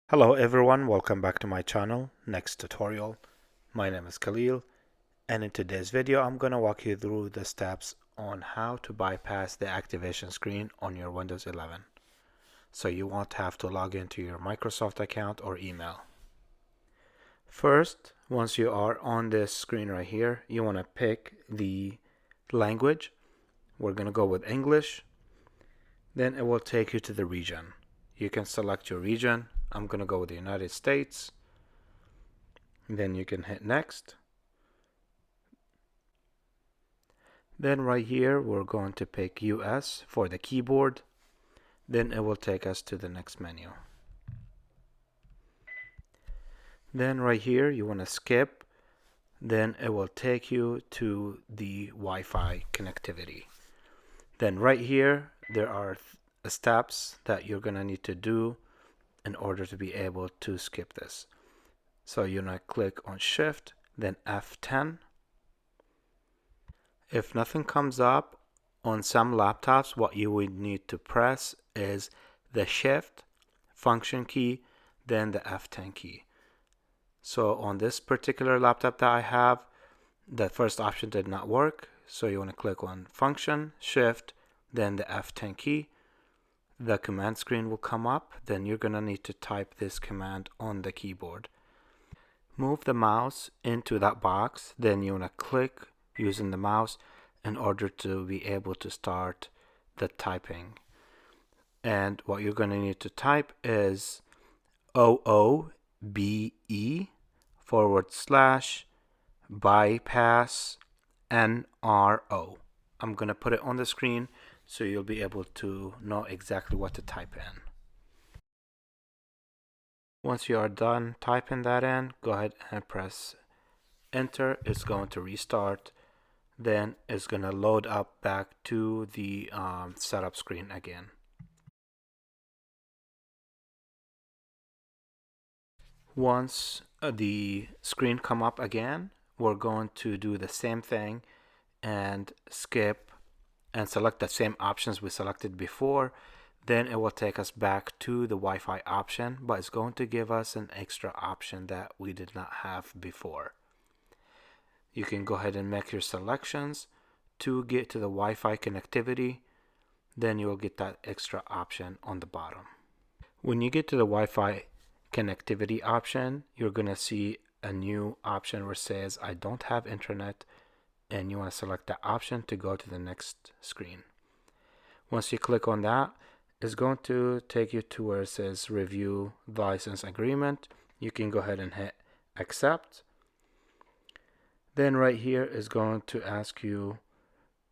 Hello everyone, welcome back to my channel, NexTutorial. My name is Khalil, and in today's video I'm going to walk you through the steps on how to bypass the activation screen on your Windows 11. So you won't have to log into your Microsoft account or email. First, once you are on this screen right here, you want to pick the language. We're going to go with English. Then it will take you to the region. You can select your region. I'm going to go with the United States. Then you can hit next. Then right here we're going to pick US for the keyboard. Then it will take us to the next menu. Then right here you want to skip. Then it will take you to the Wi-Fi connectivity. Then right here there are steps that you're going to need to do in order to be able to skip this. So you're going to click on Shift, then F10. If nothing comes up on some laptops, what you would need to press is the Shift function key, then the F10 key. So on this particular laptop that I have, the first option did not work. So you want to click on Function, Shift, then the F10 key. The command screen will come up. Then you're going to need to type this command on the keyboard. Move the mouse into that box. Then you want to click using the mouse in order to be able to start the typing. And what you're going to need to type is OOBE/bypass NRO. I'm going to put it on the screen so you'll be able to know exactly what to type in. Once you are done typing that in, go ahead and press enter. It's going to restart. Then it's going to load up back to the setup screen again. Once the screen come up again, we're going to do the same thing and skip and select the same options we selected before. Then it will take us back to the Wi-Fi option, but it's going to give us an extra option that we did not have before. You can go ahead and make your selections to get to the Wi-Fi connectivity. Then you will get that extra option on the bottom. When you get to the Wi-Fi connectivity option, you're going to see a new option where it says I don't have internet, and you want to select that option to go to the next screen. Once you click on that, it's going to take you to where it says review license agreement. You can go ahead and hit accept. Then right here is going to ask you,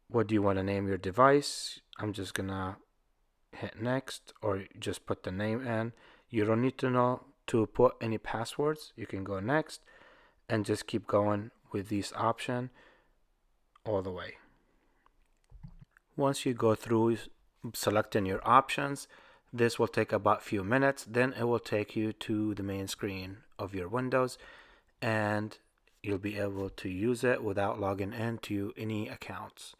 what do you want to name your device? I'm just gonna hit next, or just put the name in. You don't need to know to put any passwords. You can go next and just keep going with these options all the way. Once you go through selecting your options, this will take about a few minutes. Then it will take you to the main screen of your Windows, and you'll be able to use it without logging into any accounts.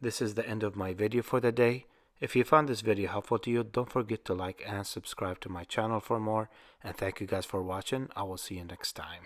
This is the end of my video for the day. If you found this video helpful to you, don't forget to like and subscribe to my channel for more. And thank you guys for watching. I will see you next time.